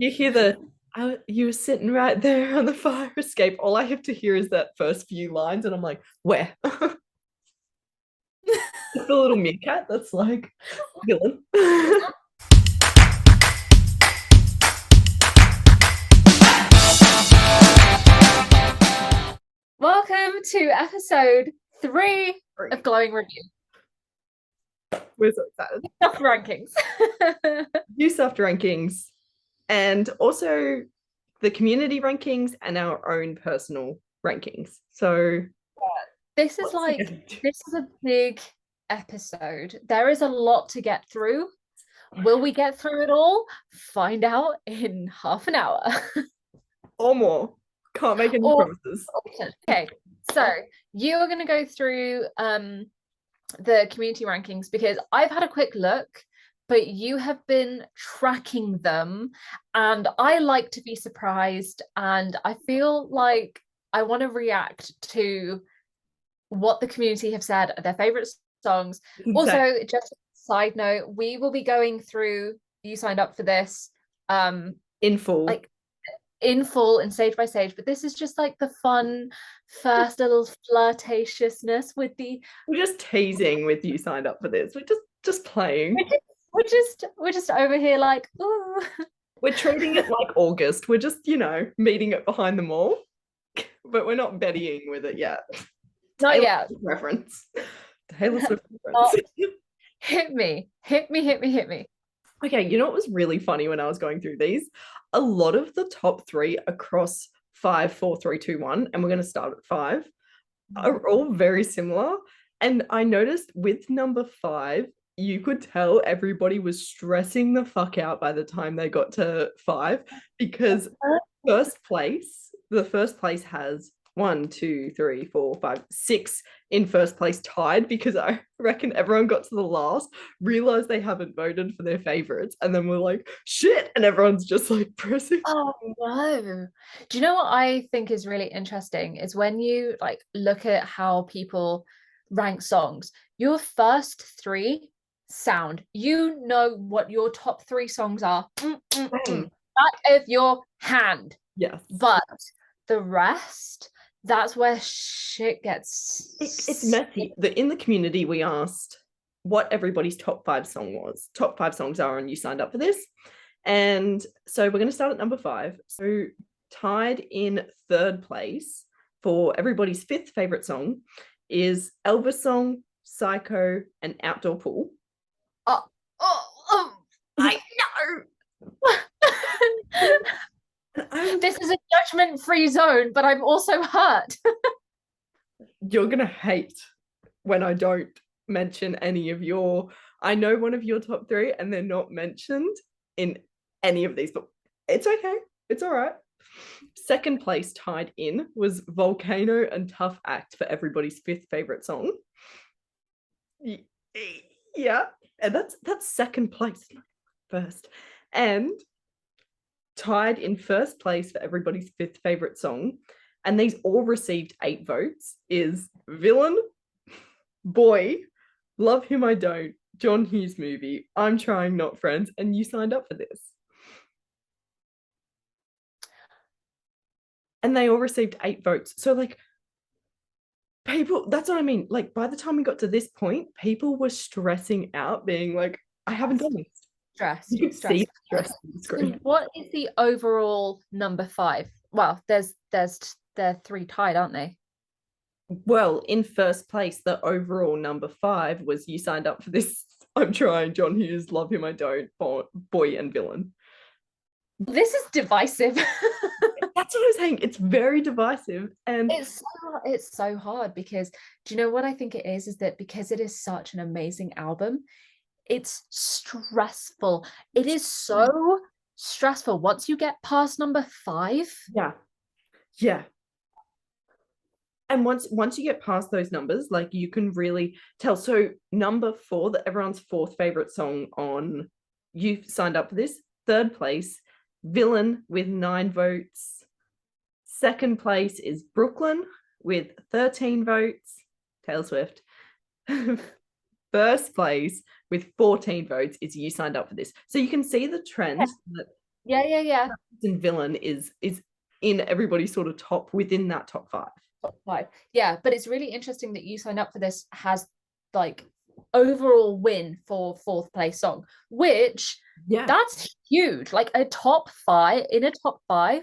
You hear you were sitting right there on the fire escape. All I have to hear is that first few lines, and I'm like, where? It's the little meerkat that's like, villain. Welcome to episode 3 of Glowing Review. We're so excited. Stuff rankings. YSUFT rankings, and also the community rankings and our own personal rankings. So This is a big episode. There is a lot to get through. Will we get through it all? Find out in half an hour. Or more. Can't make any promises. Okay, so you are going to go through the community rankings because I've had a quick look, but you have been tracking them, and I like to be surprised, and I feel like I want to react to what the community have said are their favorite songs. Also, just a side note, we will be going through, you signed up for this in full and stage by stage, but this is just like the fun first little flirtatiousness with we're just teasing with you signed up for this. We're just playing. We're just over here like, ooh. We're treating it like August. We're just, meeting it behind the mall, but we're not bettying with it yet. Not yet. Reference. Taylor Swift reference. Hit me. Okay, you know what was really funny when I was going through these? A lot of the top three across 5, 4, 3, 2, 1, and we're going to start at 5, are all very similar. And I noticed with number 5, you could tell everybody was stressing the fuck out by the time they got to 5 because the first place has 1, 2, 3, 4, 5, 6 in first place tied, because I reckon everyone got to the last, realized they haven't voted for their favorites, and then we're like, shit, and everyone's just like pressing. Oh no. Do you know what I think is really interesting is when you like look at how people rank songs, your first 3 sound, you know what your top 3 songs are. Out of your hand. Yes. But the rest, that's where shit gets it's messy. In the community, we asked what everybody's top 5 song was. Top 5 songs are, and you signed up for this. And so we're going to start at number 5. So tied in third place for everybody's 5th favorite song is Elvis song, Psycho, and Outdoor Pool. I know. This is a judgment-free zone, but I'm also hurt. You're gonna hate when I don't mention any of I know one of your top 3 and they're not mentioned in any of these, but it's okay. It's all right. Second place tied in was Volcano and Tough Act for everybody's 5th favorite song. Yeah, and that's second place, first. And tied in first place for everybody's 5th favorite song, and these all received 8 votes, is Villain, Boy, Love Him I Don't, John Hughes Movie, I'm Trying Not Friends, and you signed up for this. And they all received 8 votes. So like, people, that's what I mean. Like, by the time we got to this point, people were stressing out, being like, I haven't done this. Stress. You could see stress on the screen. What is the overall number 5? Well, they're 3 tied, aren't they? Well, in first place, the overall number 5 was you signed up for this. I'm Trying, John Hughes, Love Him I Don't, Boy and Villain. This is divisive. That's what I'm saying. It's very divisive, and it's so hard because do you know what I think it is that because it is such an amazing album, it's stressful. It is so stressful once you get past number 5. Yeah. And once you get past those numbers, like, you can really tell. So number 4, that everyone's 4th favorite song on, you signed up for this. Third place, Villain with 9 votes. Second place is Brooklyn with 13 votes. Taylor Swift. First place with 14 votes is You Signed Up for This. So you can see the trend that Yeah. And villain is in everybody's sort of top within that top five. Top five. Yeah, but it's really interesting that You Signed Up for This has like overall win for fourth place song, which Yeah. that's huge. Like a top five in a top five,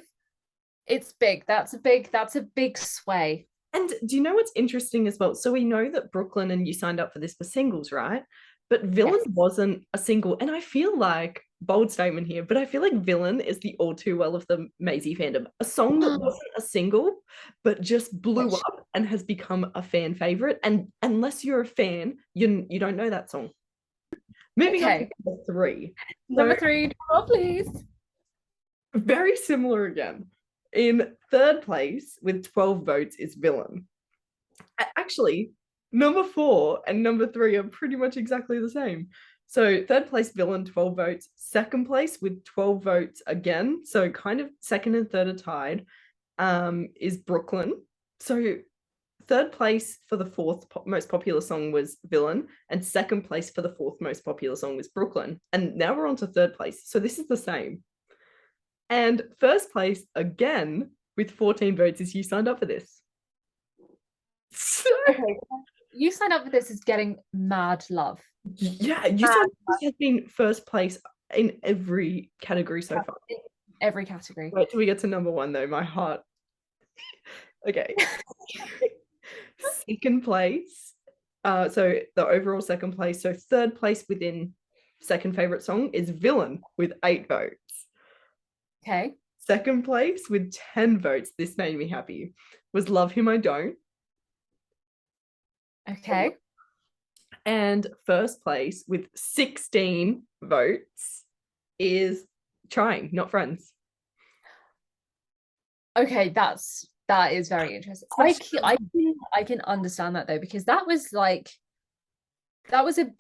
it's big. That's a big sway. And do you know what's interesting as well? So we know that Brooklyn and You Signed Up for This were singles, right? But Villain Yes. wasn't a single. And I feel like, bold statement here, but I feel like Villain is the all too well of the Maisie fandom. A song that wasn't a single, but just blew Which, up and has become a fan favorite. And unless you're a fan, you don't know that song. Moving on to okay. number three. Number So three, draw, please. very similar again. In third place with 12 votes is Villain. Actually, number four and number three are pretty much exactly the same. So third place Villain, 12 votes. Second place with 12 votes again. So kind of second and third are tied, is Brooklyn. So third place for the fourth most popular song was Villain, and second place for the fourth most popular song was Brooklyn. And now we're on to third place. So this is the same. And first place again with 14 votes is You Signed Up for This. So, Okay. You Signed Up for This is getting mad love. yeah, You Signed Up for This has been first place in every category so far. In every category. Wait till we get to number one, though. My heart. Okay. Second place. So the overall second place. So third place within second favorite song is Villain with 8 votes. Okay. Second place with 10 votes. This made me happy. Was Love Him I Don't. Okay. And first place with 16 votes is Trying, Not Friends. Okay, that is very interesting. I can understand that though, because that was a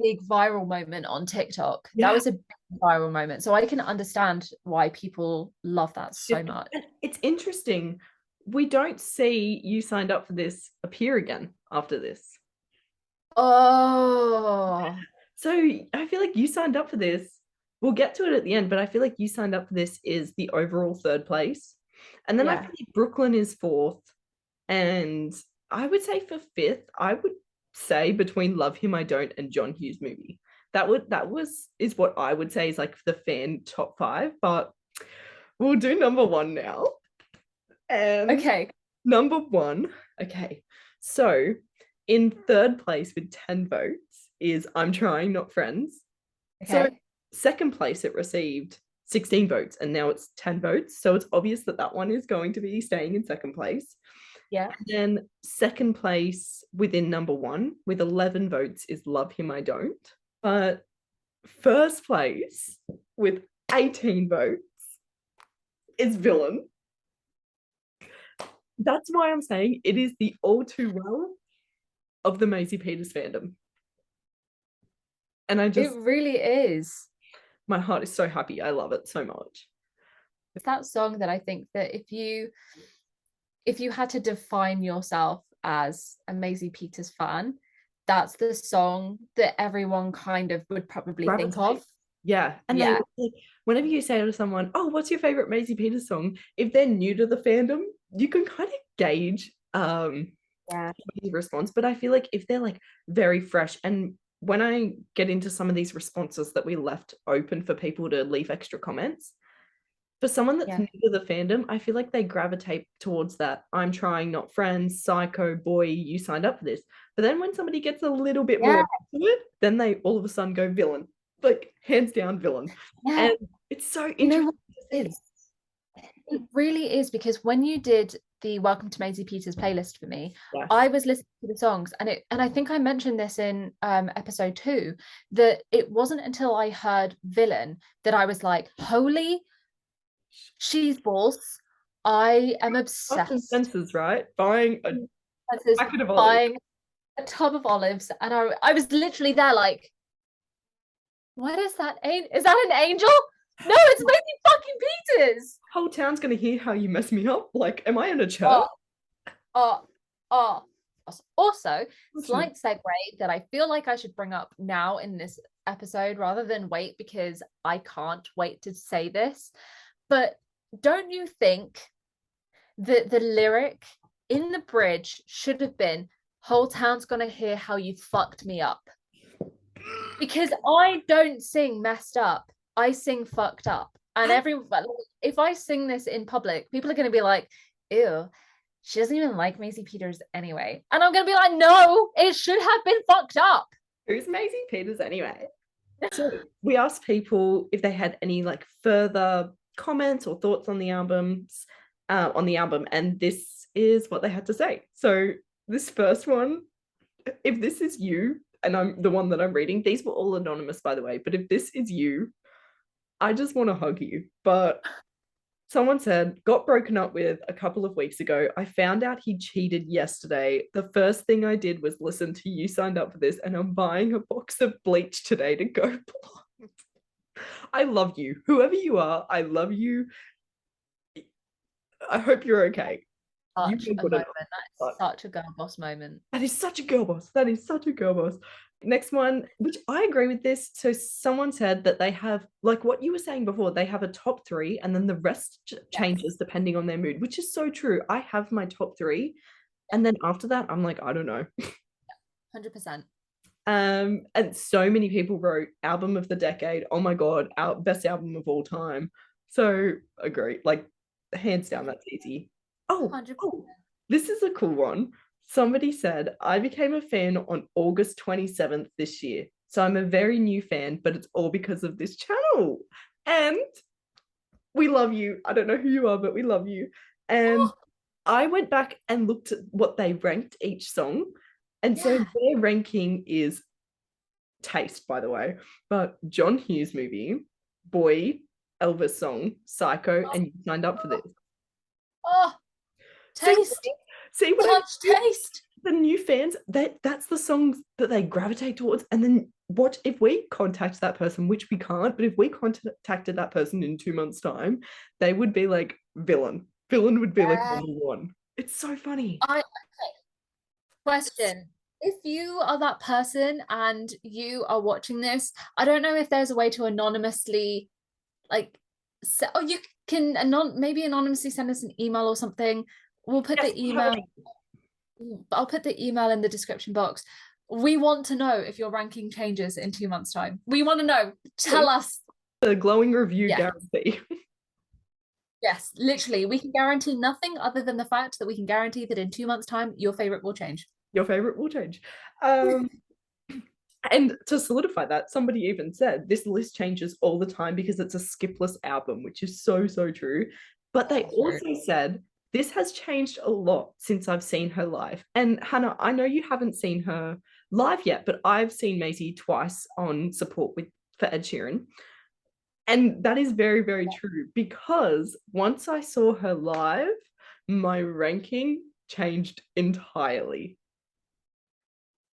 big viral moment on TikTok. Yeah. That was a big viral moment. So I can understand why people love that so much. And it's interesting. We don't see You Signed Up for This appear again after this. Oh, So I feel like You Signed Up for This. We'll get to it at the end, but I feel like You Signed Up for This is the overall third place. And then I yeah. feel like Brooklyn is fourth. And I would say for fifth, I would say between Love Him I Don't and John Hughes Movie. Is what I would say is like the fan top five, but we'll do number one now. And Okay. number one, okay. So in third place with 10 votes is I'm Trying, Not Friends. So Okay. second place it received 16 votes and now it's 10 votes. So it's obvious that that one is going to be staying in second place. Yeah. And then second place within number one with 11 votes is Love Him I Don't. But first place with 18 votes is Villain. That's why I'm saying it is the all too well of the Maisie Peters fandom. And It really is. my heart is so happy. I love it so much. It's that song that I think that if you had to define yourself as a Maisie Peters fan, that's the song that everyone kind of would probably think of. Yeah. And Yeah. like, whenever you say to someone, oh, what's your favorite Maisie Peters song? If they're new to the fandom, you can kind of gauge Yeah. somebody's response. But I feel like if they're like very fresh, and when I get into some of these responses that we left open for people to leave extra comments, for someone that's Yeah. new to the fandom, I feel like they gravitate towards that. I'm Trying, Not Friends, Psycho, Boy, You Signed Up for This. But then when somebody gets a little bit more into it, then they all of a sudden go Villain, like hands down Villain. Yeah. And it's so interesting to see. It really is, because when you did the Welcome to Maisie Peters playlist for me, Yes. I was listening to the songs and I think I mentioned this in episode 2, that it wasn't until I heard Villain that I was like, holy she's balls. I am obsessed. Senses, right? Buying a packet of olives. Buying a tub of olives, and I was literally there like, what is that? Is that an angel? No, it's Maisie fucking Peters. Whole town's gonna hear how you mess me up. Like, am I in a church? Also, slight segue that I feel like I should bring up now in this episode rather than wait, because I can't wait to say this. But don't you think that the lyric in the bridge should have been, whole town's gonna hear how you fucked me up? Because I don't sing messed up, I sing fucked up. And if I sing this in public, people are going to be like, ew, she doesn't even like Maisie Peters anyway. And I'm going to be like, no, it should have been fucked up. Who's Maisie Peters anyway? So we asked people if they had any like further comments or thoughts on the album, and this is what they had to say. So this first one, if this is you, and I'm the one that I'm reading, these were all anonymous, by the way, but if this is you, I just want to hug you. But someone said, got broken up with a couple of weeks ago. I found out he cheated yesterday. The first thing I did was listen to You Signed Up for This, and I'm buying a box of bleach today to go blonde. I love you. Whoever you are, I love you. I hope you're okay. Such a moment. That's such a girl boss moment. That is such a girl boss. That is such a girl boss. Next one, which I agree with this. So someone said that they have, like what you were saying before, they have a top three and then the rest changes depending on their mood, which is so true. I have my top three. And then after that, I'm like, I don't know. 100%. And so many people wrote album of the decade. Oh my God, our best album of all time. So agree. Like hands down, that's easy. Oh, 100%. This is a cool one. Somebody said, I became a fan on August 27th this year. So I'm a very new fan, but it's all because of this channel. And we love you. I don't know who you are, but we love you. And I went back and looked at what they ranked each song. And so their ranking is taste, by the way. But John Hughes movie, Boy, Elvis song, Psycho, and You Signed Up for This. Oh, taste. See what taste. The new fans, that's the songs that they gravitate towards. And then what if we contact that person, which we can't, but if we contacted that person in 2 months' time, they would be like villain. Villain would be like number one. It's so funny. Okay. Question. If you are that person and you are watching this, I don't know if there's a way to anonymously you can maybe anonymously send us an email or something. We'll put the email. I'll put the email in the description box. We want to know if your ranking changes in 2 months' time. We want to know. Tell us. The glowing review guarantee. Yes, literally. We can guarantee nothing other than the fact that we can guarantee that in 2 months' time, your favorite will change. Your favorite will change. And to solidify that, somebody even said this list changes all the time because it's a skipless album, which is so, so true. But they also said this has changed a lot since I've seen her live. And Hannah, I know you haven't seen her live yet, but I've seen Maisie twice on support for Ed Sheeran. And that is very, very true, because once I saw her live, my ranking changed entirely.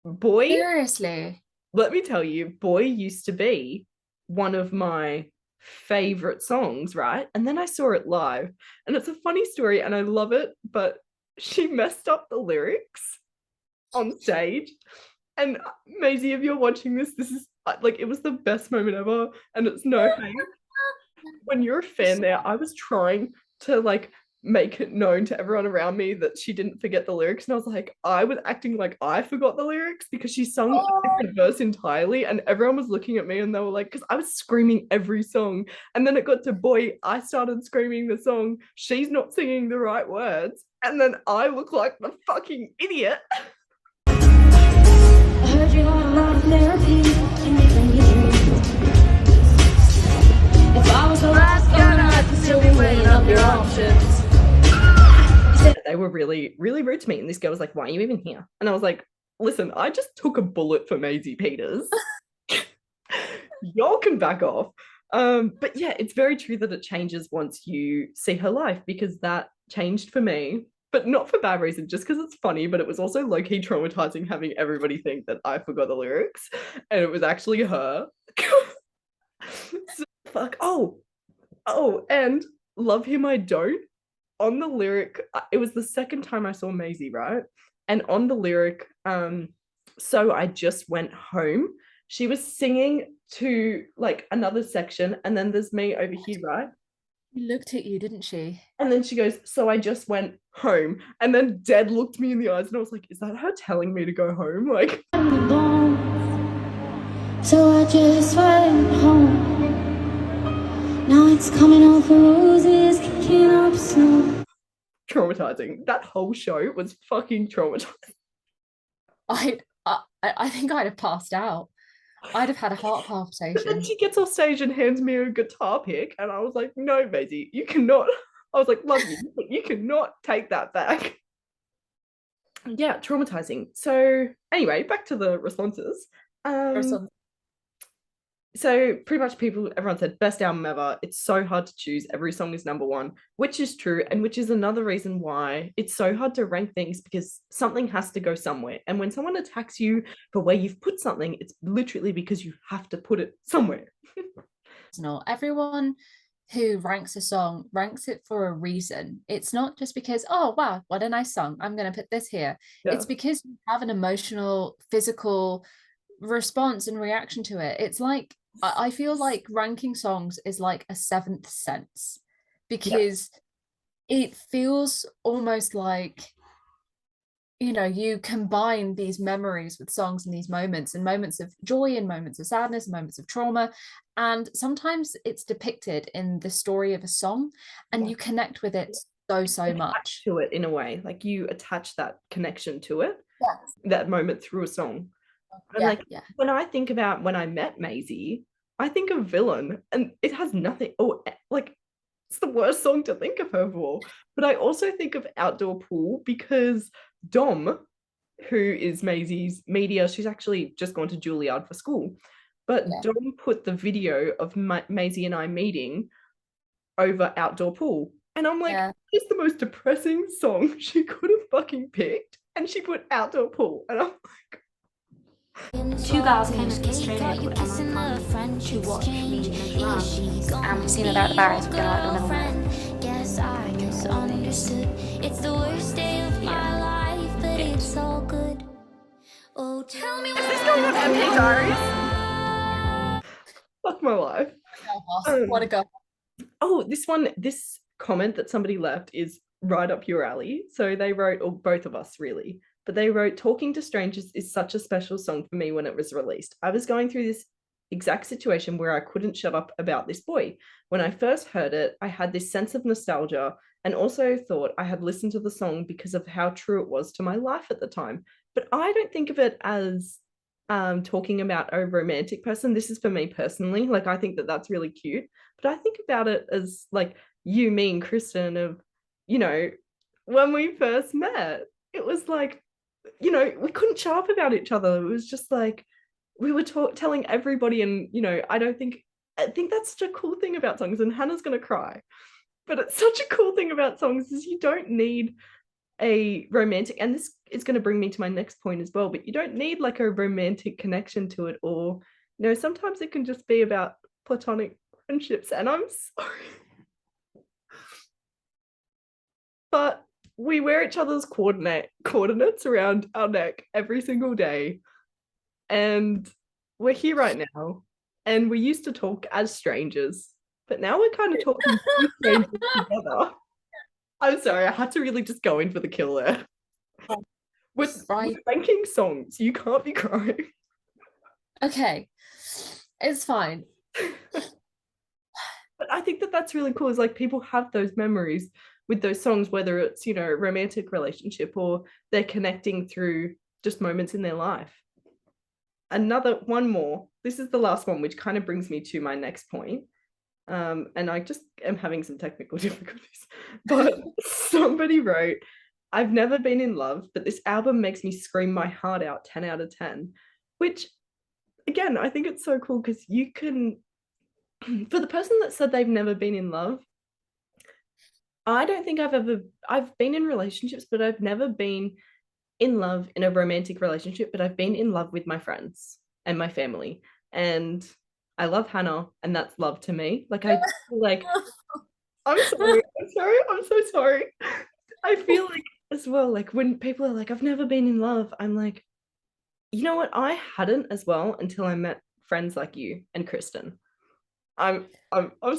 Boy, seriously, let me tell you, Boy used to be one of my favorite songs, right? And then I saw it live, and it's a funny story and I love it, but she messed up the lyrics on stage. And Maisie, if you're watching this is like, it was the best moment ever, and it's no hate. When you're a fan there, I was trying to like make it known to everyone around me that she didn't forget the lyrics, and I was like, I was acting like I forgot the lyrics because she sung a different verse entirely, and everyone was looking at me and they were like, because I was screaming every song, and then it got to Boy, I started screaming the song, she's not singing the right words, and then I look like the fucking idiot. I heard you had a lot of therapy. If I was the last guy, I'd still be weighing up your options. They were really, really rude to me. And this girl was like, why are you even here? And I was like, listen, I just took a bullet for Maisie Peters. Y'all can back off. But yeah, it's very true that it changes once you see her live, because that changed for me, but not for bad reason, just because it's funny, but it was also low-key traumatizing having everybody think that I forgot the lyrics and it was actually her. So, fuck. Oh, and Love Him I Don't. On the lyric, it was the second time I saw Maisie, right? And on the lyric, so I just went home, she was singing to like another section, and then there's me over here, right? She looked at you, didn't she? And then she goes, so I just went home. And then Dad looked me in the eyes and I was like, is that her telling me to go home? Like, so I just went home. Now it's coming over roses, kicking up snow. traumatizing. That whole show was fucking traumatizing. I think I'd have passed out. I'd have had a heart But then palpitation. she gets off stage and hands me a guitar pick. And I was like, no, Maisie, you cannot. I was like, love you, but you cannot take that back. Yeah, traumatizing. So anyway, back to the responses. So pretty much everyone said best album ever. It's so hard to choose. Every song is number one, which is true, and which is another reason why it's so hard to rank things, because something has to go somewhere. And when someone attacks you for where you've put something, it's literally because you have to put it somewhere. Not everyone who ranks a song ranks it for a reason. It's not just because, oh wow, what a nice song, I'm going to put this here. Yeah. It's because you have an emotional, physical response and reaction to it. It's like, I feel like ranking songs is like a seventh sense, because it feels almost like, you know, you combine these memories with songs and these moments, and moments of joy and moments of sadness and moments of trauma, and sometimes it's depicted in the story of a song, and you connect with it so much to it in a way, like you attach that connection to it, yes. that moment through a song. And like when I think about when I met Maisie, I think of Villain, and it has nothing. Oh, like it's the worst song to think of her for. But I also think of Outdoor Pool because Dom, who is Maisie's media, she's actually just gone to Juilliard for school. But Dom put the video of Maisie and I meeting over Outdoor Pool. And I'm like, it's the most depressing song she could have fucking picked. And she put Outdoor Pool. And I'm like, two girls came to Australia called Emma and Connie to watch me make love, and we've seen that they're at the Barriers, we're gonna like remember. Guess I misunderstood. It's the worst day of my life, but it's all good. Oh, tell me, is this going on MP Diaries? Fuck my life. What a girl. Oh, this comment that somebody left is right up your alley. So they wrote, or both of us really, but they wrote, Talking to Strangers is such a special song for me when it was released. I was going through this exact situation where I couldn't shut up about this boy. When I first heard it, I had this sense of nostalgia and also thought I had listened to the song because of how true it was to my life at the time. But I don't think of it as talking about a romantic person. This is for me personally. Like, I think that that's really cute, but I think about it as like you, me, and Kristen of, you know, when we first met, it was like, you know, we couldn't shut up about each other. It was just like we were telling everybody, and you know, I think that's such a cool thing about songs. And Hannah's gonna cry, but it's such a cool thing about songs is you don't need a romantic, and this is going to bring me to my next point as well, but you don't need like a romantic connection to it, or you know, sometimes it can just be about platonic friendships. And I'm sorry, but we wear each other's coordinates around our neck every single day, and we're here right now, and we used to talk as strangers, but now we're kind of talking strangers together. I'm sorry, I had to really just go in for the kill there. We're ranking songs. You can't be crying. Okay, it's fine. But I think that that's really cool, is like people have those memories with those songs, whether it's, you know, romantic relationship or they're connecting through just moments in their life. Another one more. This is the last one, which kind of brings me to my next point. And I just am having some technical difficulties. But somebody wrote, I've never been in love, but this album makes me scream my heart out 10 out of 10, which again, I think it's so cool because you can, for the person that said they've never been in love, I don't think I've been in relationships, but I've never been in love in a romantic relationship, but I've been in love with my friends and my family. And I love Hannah, and that's love to me. Like, I feel like, I'm sorry, I'm so sorry. I feel like as well, like when people are like, I've never been in love, I'm like, you know what? I hadn't as well until I met friends like you and Kristen. I'm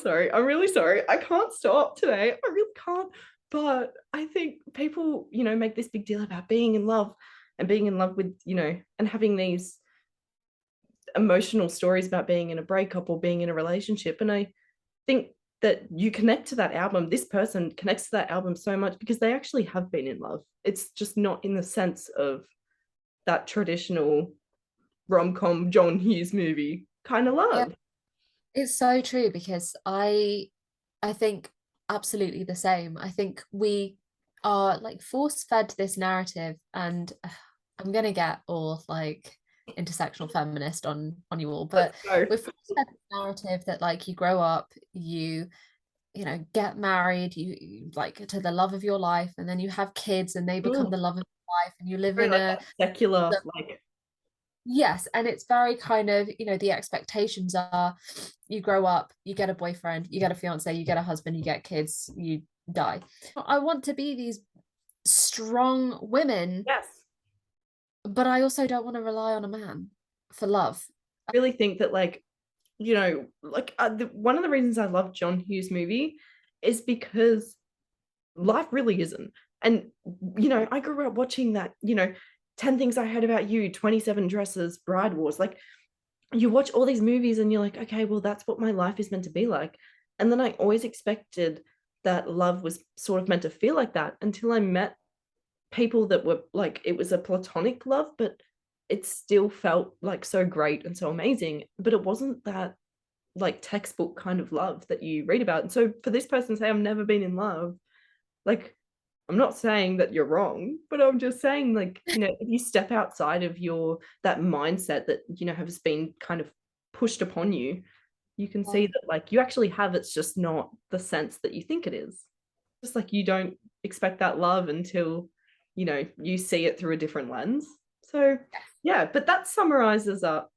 sorry. I'm really sorry. I can't stop today. I really can't. But I think people, make this big deal about being in love and being in love with, and having these emotional stories about being in a breakup or being in a relationship. And I think that you connect to that album. This person connects to that album so much because they actually have been in love. It's just not in the sense of that traditional rom-com John Hughes movie kind of Yeah, love. it's so true because I think absolutely the same. I think we are like force-fed this narrative, and I'm gonna get all like intersectional feminist on you all, but So, we're force-fed this narrative that like you grow up, get married, you like to the love of your life, and then you have kids and they become oh, the love of your life, and you live very in like a that secular, like, yes, and it's very kind of, the expectations are you grow up, you get a boyfriend, you get a fiance, you get a husband, you get kids, you die. I want to be these strong women, yes. but I also don't want to rely on a man for love. I really think that, like, one of the reasons I love John Hughes movie is because life really isn't. And, I grew up watching that, 10 Things I Heard About You, 27 Dresses, Bride Wars. Like, you watch all these movies and you're like, okay, well, that's what my life is meant to be like. And then I always expected that love was sort of meant to feel like that until I met people that were like, it was a platonic love, but it still felt like so great and so amazing. But it wasn't that like textbook kind of love that you read about. And so for this person to say, I've never been in love, like, I'm not saying that you're wrong, but I'm just saying, like, if you step outside of that mindset that, has been kind of pushed upon you, you can see that, like, you actually have, it's just not the sense that you think it is. Just like you don't expect that love until, you see it through a different lens. So, yeah, but that summarizes up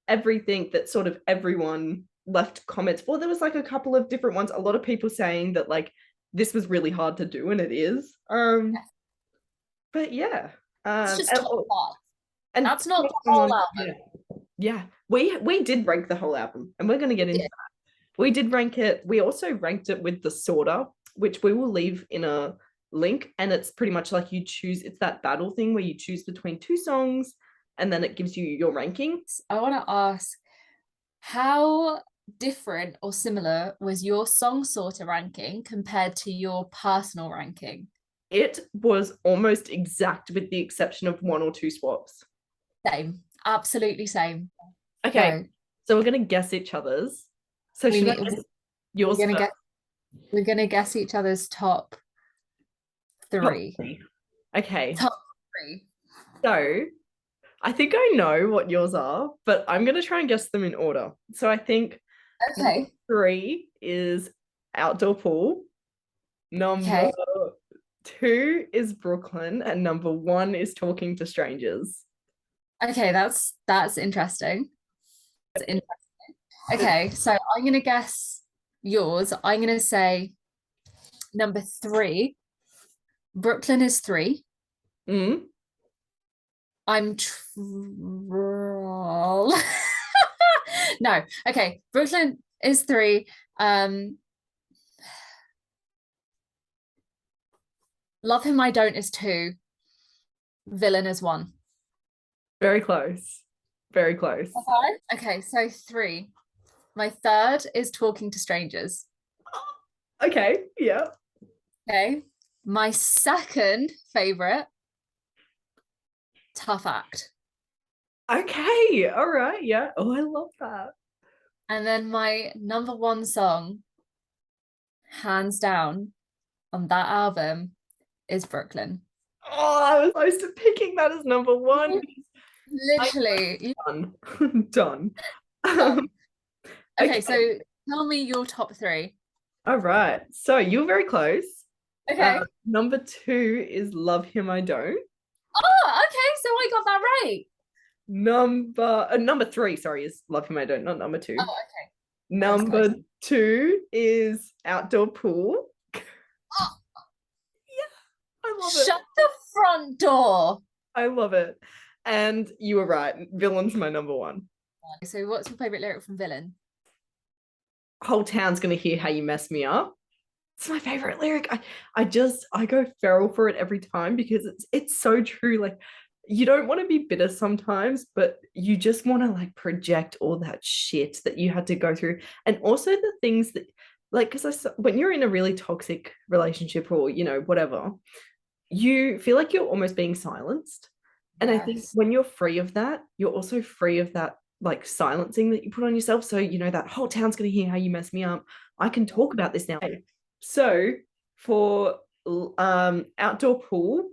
everything that sort of everyone left comments for. There was like a couple of different ones, a lot of people saying that, like, this was really hard to do, and it is. But yeah. It's just top five. And that's not the whole album. Yeah. We did rank the whole album, and we're going to get into that. We did rank it. We also ranked it with the sorter, which we will leave in a link, and it's pretty much like you choose, it's that battle thing where you choose between two songs and then it gives you your rankings. I want to ask, how different or similar was your song sorter ranking compared to your personal ranking? It was almost exact with the exception of one or two swaps. Same, absolutely same. Okay, so we're gonna guess each other's. So should I guess yours first? We're gonna guess each other's top three. Okay. Top three. So I think I know what yours are, but I'm gonna try and guess them in order. So I think number 3 is Outdoor Pool. Number 2 is Brooklyn, and number 1 is Talking to Strangers. Okay, that's interesting. That's interesting. Okay, so I'm gonna guess yours. I'm gonna say number 3. Brooklyn is 3. Mm. I'm no. Okay, Brooklyn is 3. Love Him I Don't is 2. Villain is 1. Very close. Very close. Okay, so 3. My third is Talking to Strangers. Okay, yeah. Okay. My second favorite, Tough Act. Okay, all right, yeah. Oh, I love that. And then my number 1 song, hands down, on that album is Brooklyn. Oh, I was close to picking that as number 1. Literally. Done. Okay, so tell me your top 3. All right. So you're very close. Okay. Number 2 is Love Him I Don't. Oh, okay. So I got that right. Number 3, sorry, is Love Him I Don't, not number 2. Oh, okay. Number 2 is Outdoor Pool. Oh. Yeah, I love it. Shut the front door. I love it. And you were right. Villain's my number 1. So what's your favorite lyric from Villain? whole town's gonna hear how you mess me up. It's my favorite lyric. I go feral for it every time because it's so true. Like you don't want to be bitter sometimes, but you just want to like project all that shit that you had to go through. And also the things that like because when you're in a really toxic relationship or whatever, you feel like you're almost being silenced. And I think Yes. when you're free of that, you're also free of that like silencing that you put on yourself. So, that whole town's going to hear how you mess me up. I can talk about this now. So, for outdoor pool,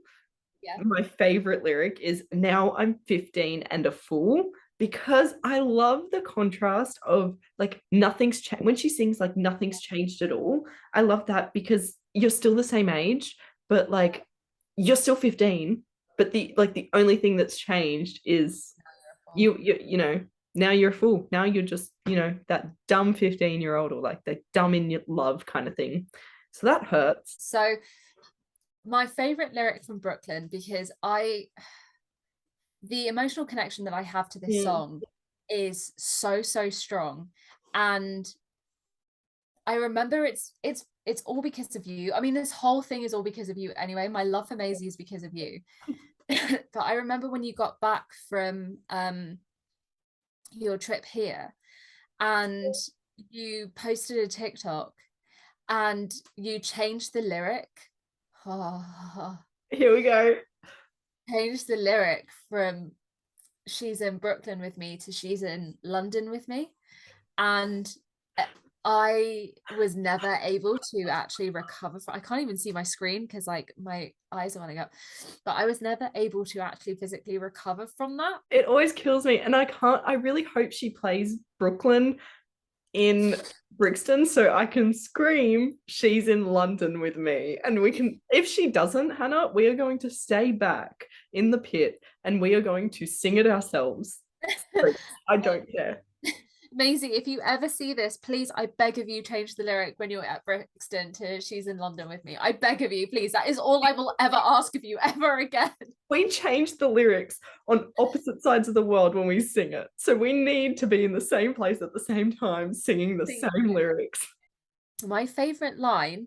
my favorite lyric is "Now I'm 15 and a fool," because I love the contrast of like nothing's changed when she sings like nothing's changed at all. I love that because you're still the same age, but like you're still 15, but the only thing that's changed is now you're a fool. Now you're just, that dumb 15-year-old or like the dumb in love kind of thing. So that hurts. So my favorite lyric from Brooklyn, because the emotional connection that I have to this song is so strong, and I remember it's all because of you. I mean, this whole thing is all because of you anyway. My love for Maisie is because of you. But I remember when you got back from your trip here and you posted a TikTok and you changed the lyric. Here we go. Changed the lyric from "she's in Brooklyn with me" to "she's in London with me," and I was never able to actually recover from, I can't even see my screen because like my eyes are running up, but I was never able to actually physically recover from that. It always kills me, and I really hope she plays Brooklyn in Brixton so I can scream "she's in London with me," and we can, if she doesn't, Hannah, we are going to stay back in the pit and we are going to sing it ourselves. I don't care. Maisie, if you ever see this, please, I beg of you, change the lyric when you're at Brixton to "she's in London with me." I beg of you, please. That is all I will ever ask of you ever again. We change the lyrics on opposite sides of the world when we sing it. So we need to be in the same place at the same time singing the same lyrics. My favorite line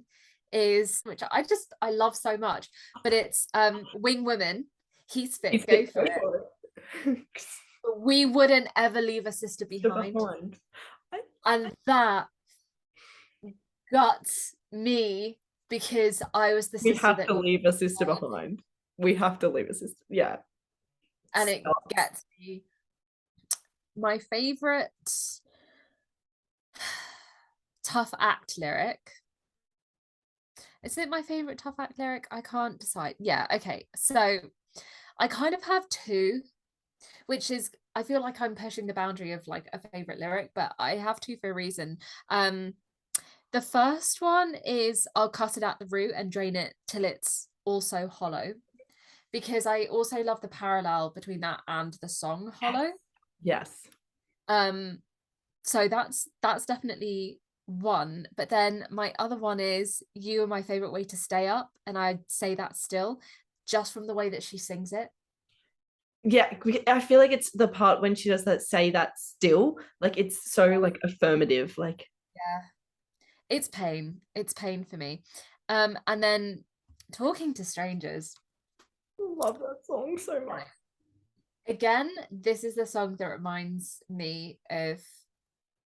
is, which I love so much, but it's "Wing Women, he's fit, go for it. We wouldn't ever leave a sister behind." And that guts me because I was the sister. We have to leave a sister behind. We have to leave a sister. Yeah. And it gets me. My favorite tough act lyric. Is it my favorite tough act lyric? I can't decide. Yeah, okay. So I kind of have two, which is, I feel like I'm pushing the boundary of like a favorite lyric, but I have two for a reason. The first one is "I'll cut it at the root and drain it till it's also hollow," because I also love the parallel between that and the song "Hollow." Yes. So that's definitely one. But then my other one is "You are my favorite way to stay up," and I'd say that still, just from the way that she sings it. Yeah, I feel like it's the part when she does that "say that still," like it's so like affirmative, like yeah, it's pain for me. And then "Talking to Strangers." Love that song so much. Again, this is the song that reminds me of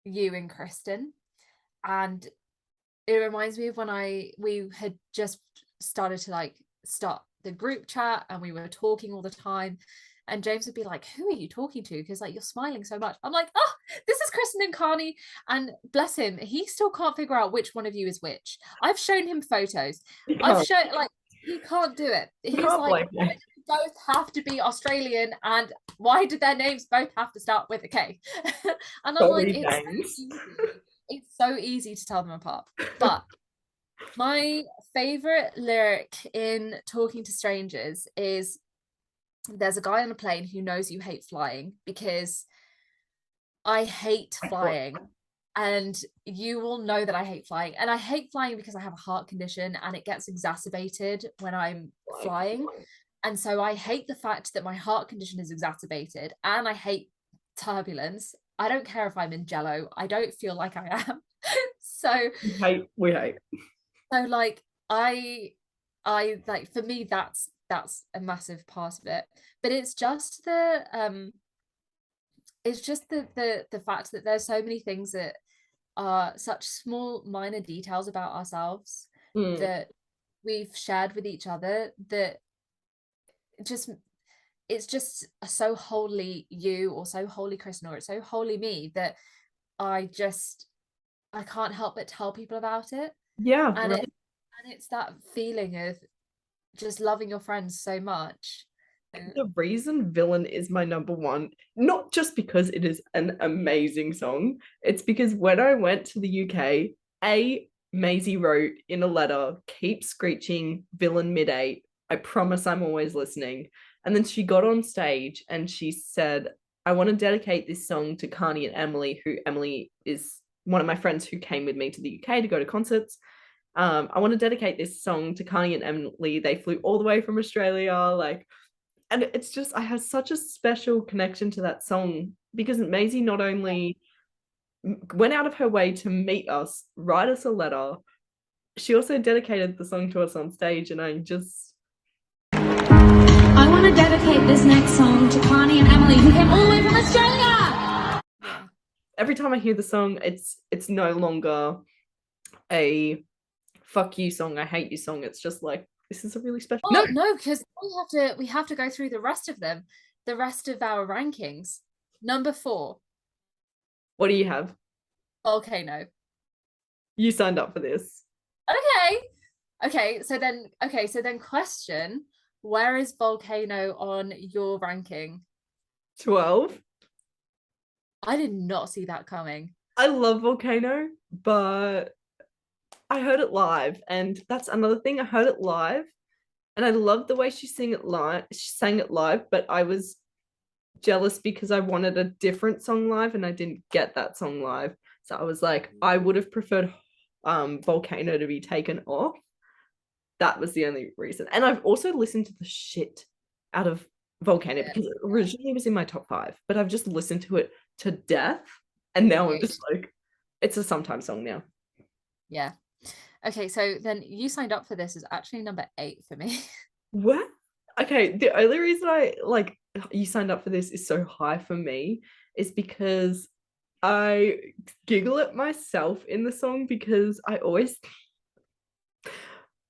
you and Kristen, and it reminds me of when we had just started to like start the group chat and we were talking all the time, and James would be like, "Who are you talking to? Because like you're smiling so much." I'm like, "Oh, this is Kristen and Karni," and bless him, he still can't figure out which one of you is which. I've shown him photos. I've shown, like, he can't do it. He's like, "Why do they both have to be Australian, and why did their names both have to start with a K?" And I'm like, it's so easy to tell them apart. But my favorite lyric in "Talking to Strangers" is, "There's a guy on a plane who knows you hate flying because I hate flying, and you will know that I hate flying, and I hate flying because I have a heart condition and it gets exacerbated when I'm flying, and so I hate the fact that my heart condition is exacerbated, and I hate turbulence, I don't care if I'm in Jello. I don't feel like I am. So we hate. So like I like, for me that's a massive part of it. But it's just the the fact that there's so many things that are such small minor details about ourselves that we've shared with each other that just it's just so wholly you, or so wholly Kristen, or it's so wholly me, that I can't help but tell people about it. Yeah, And right. it's that feeling of just loving your friends so much. The reason Villain is my number one, not just because it is an amazing song, it's because when I went to the UK, Maisie wrote in a letter, keep screeching Villain mid-8. I promise I'm always listening. And then she got on stage and she said, I want to dedicate this song to Karni and Emily, who Emily is one of my friends who came with me to the UK to go to concerts. I want to dedicate this song to Karni and Emily. They flew all the way from Australia, like, and it's just, I have such a special connection to that song because Maisie not only went out of her way to meet us, write us a letter, she also dedicated the song to us on stage, and I want to dedicate this next song to Karni and Emily, who came all the way from Australia. Every time I hear the song, it's no longer a fuck you song, I hate you song. It's just like, this is a really special. No, because we have to go through the rest of them, the rest of our rankings. Number 4. What do you have? Volcano. You signed up for this. Okay, so then question, where is Volcano on your ranking? 12. I did not see that coming. I love Volcano, but I heard it live, and that's another thing. I heard it live, and I loved the way she sang it live, but I was jealous because I wanted a different song live, and I didn't get that song live. So I was like, I would have preferred Volcano to be taken off. That was the only reason. And I've also listened to the shit out of Volcano because it originally was in my top 5, but I've just listened to it to death, and now I'm just like, it's a sometimes song now. Yeah. Okay, so then you signed up for this is actually number 8 for me. What? Okay, the only reason I like you signed up for this is so high for me is because I giggle at myself in the song because I always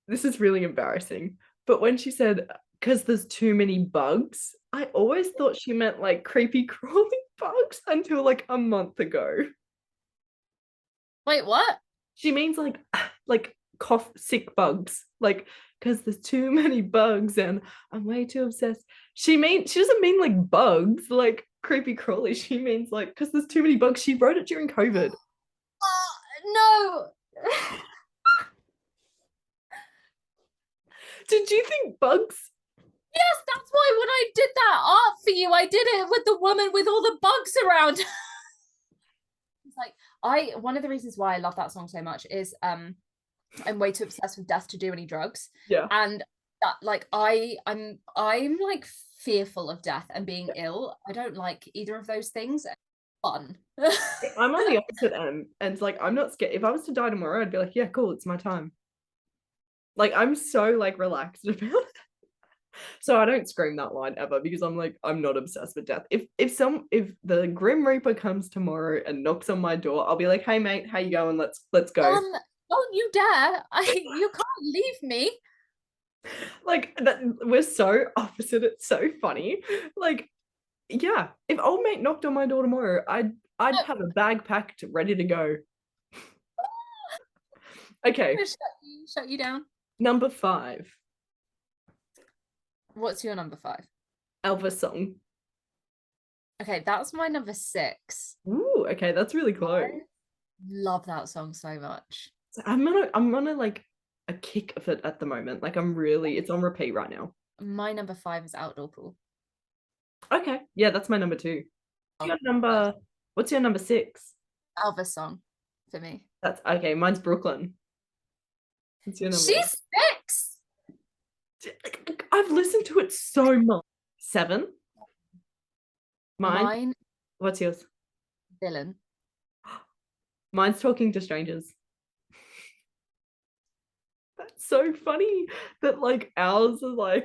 this is really embarrassing, but when she said because there's too many bugs, I always thought she meant like creepy crawly bugs until like a month ago. Wait, what? She means like cough sick bugs, like because there's too many bugs and I'm way too obsessed. She doesn't mean like bugs, like creepy crawly. She means like because there's too many bugs. She wrote it during COVID. No. Did you think bugs? Yes, that's why when I did that art for you, I did it with the woman with all the bugs around. It's like one of the reasons why I love that song so much is I'm way too obsessed with death to do any drugs. Yeah. And that like I'm like fearful of death and being ill. I don't like either of those things. Fun. I'm on the opposite end, and like I'm not scared. If I was to die tomorrow, I'd be like, yeah, cool, it's my time. Like I'm so like relaxed about it. So I don't scream that line ever because I'm like, I'm not obsessed with death. If the Grim Reaper comes tomorrow and knocks on my door, I'll be like, hey mate, how you going? Let's go. Don't you dare. You can't leave me. Like that, we're so opposite. It's so funny. Like, yeah, if old mate knocked on my door tomorrow, I'd have a bag packed ready to go. Okay. Shut you down. Number 5. What's your number 5? Elvis song. Okay, that's my number 6. Ooh, okay, that's really close. I love that song so much. So I'm on a like a kick of it at the moment. Like it's on repeat right now. My number 5 is Outdoor Pool. Okay, yeah, that's my number 2. What's your number 6? Elvis song for me. That's okay. Mine's Brooklyn. What's your number? She's 6. I've listened to it so much. 7. Mine. What's yours? villain. Mine's Talking to Strangers. That's so funny that like ours is like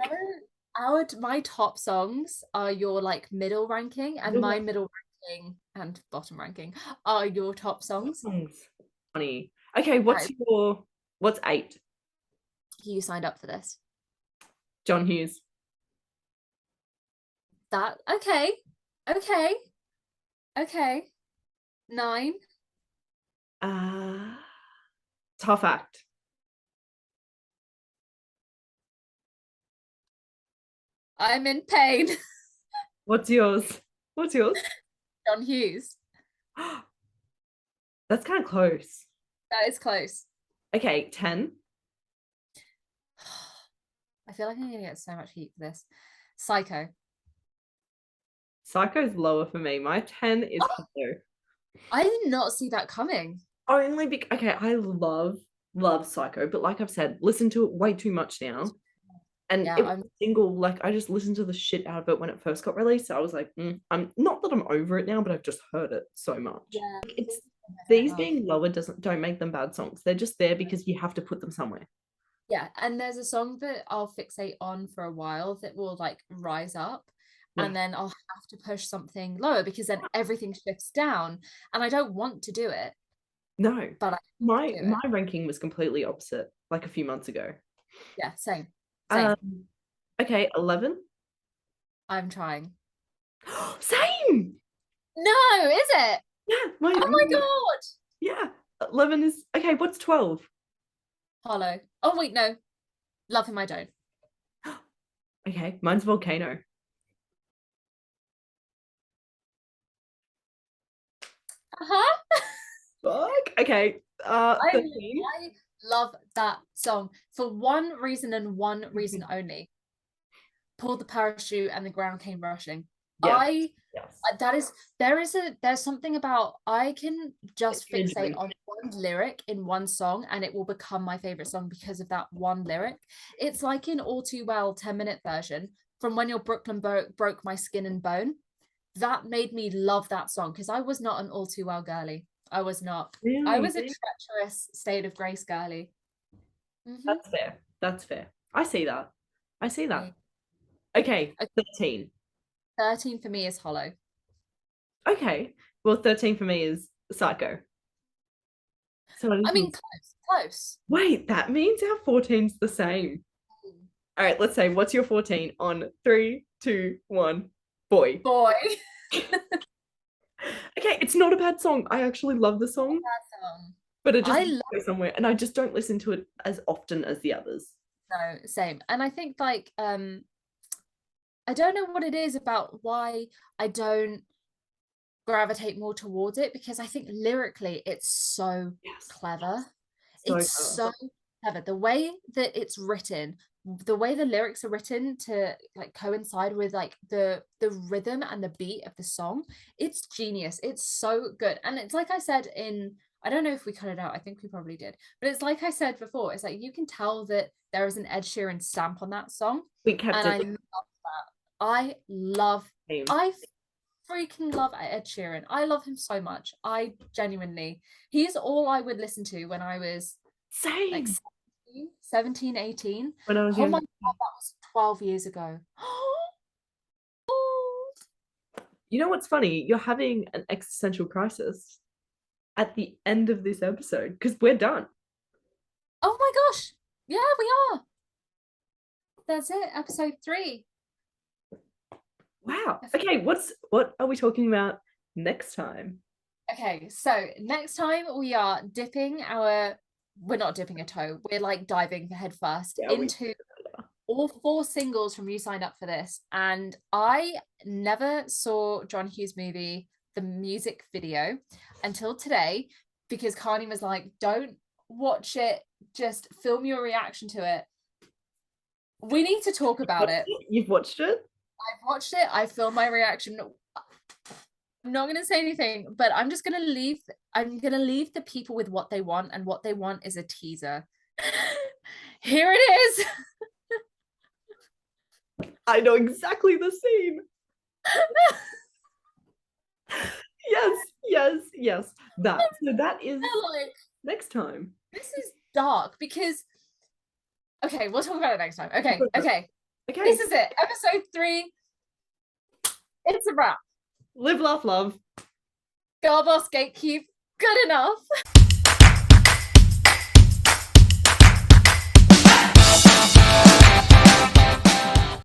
My top songs are your like middle ranking, and my middle ranking and bottom ranking are your top songs. Funny. Okay, what's 8? You signed up for this. John Hughes. That okay. 9. Tough Act. I'm in pain. What's yours? John Hughes. That's kind of close. That is close. Okay, 10. I feel like I'm gonna get so much heat for this. Psycho. Psycho's lower for me. My 10 is Hello. I did not see that coming. Only because I love Psycho, but like I've said, listen to it way too much now. And Yeah, it was single, like I just listened to the shit out of it when it first got released. So I was like, I'm not that I'm over it now, but I've just heard it so much. Yeah, like, it's these being lower don't make them bad songs. They're just there because you have to put them somewhere. Yeah, and there's a song that I'll fixate on for a while that will like rise up, and then I'll have to push something lower because then everything shifts down, and I don't want to do it. No, but my ranking was completely opposite like a few months ago. Yeah, same. Okay, 11. I'm trying. Same. No, is it? Yeah. Oh my god. Yeah, 11 is okay. What's 12? Hollow. Oh wait, no. Love Him I Don't. Okay, mine's Volcano. Fuck. Okay. 13. I love that song for one reason and one reason only. Pulled the parachute and the ground came rushing. There's something about I can just fixate on one lyric in one song and it will become my favorite song because of that one lyric. It's like in All Too Well 10-minute version from When Your Brooklyn Broke My Skin and Bone. That made me love that song because I was not an All Too Well girly. I was not. Really? I was a treacherous State of Grace girly. That's fair. I see that. Okay, 13. 13 for me is Hollow. Okay, well, 13 for me is Psycho. So I mean, close. Wait, that means our 14's the same. All right, let's say, what's your 14 on 3, 2, 1? Boy. Okay, it's not a bad song. I actually love the song. But it just goes somewhere, and I just don't listen to it as often as the others. No, same. And I think like I don't know what it is about why I don't gravitate more towards it because I think lyrically it's so clever. So clever. The way that it's written, the way the lyrics are written to like coincide with like the rhythm and the beat of the song, it's genius. It's so good. And it's like I said I don't know if we cut it out. I think we probably did. But it's like I said before, it's like you can tell that there is an Ed Sheeran stamp on that song. We kept it. I freaking love Ed Sheeran. I love him so much. I genuinely, he's all I would listen to when I was like 17, 18. When I was my god, that was 12 years ago. You know what's funny? You're having an existential crisis at the end of this episode because we're done. Oh my gosh. Yeah, we are. That's it. Episode 3. Wow. Okay, what are we talking about next time? Okay, so next time we are we're not dipping a toe, we're like diving head first into all 4 singles from You Signed Up for This. And I never saw John Hughes' movie, the music video, until today because Karni was like, don't watch it, just film your reaction to it. We need to talk about it. You've watched it? I've watched it. I filmed my reaction. I'm not going to say anything, but I'm just going to leave. I'm going to leave the people with what they want, and what they want is a teaser. Here it is. I know exactly the scene. Yes. yes. That. So that is Like, next time. this is dark because okay, we'll talk about it next time. Okay. Okay. This is it. Episode 3. It's a wrap. Live, laugh, love. Girl boss gatekeep. Good enough.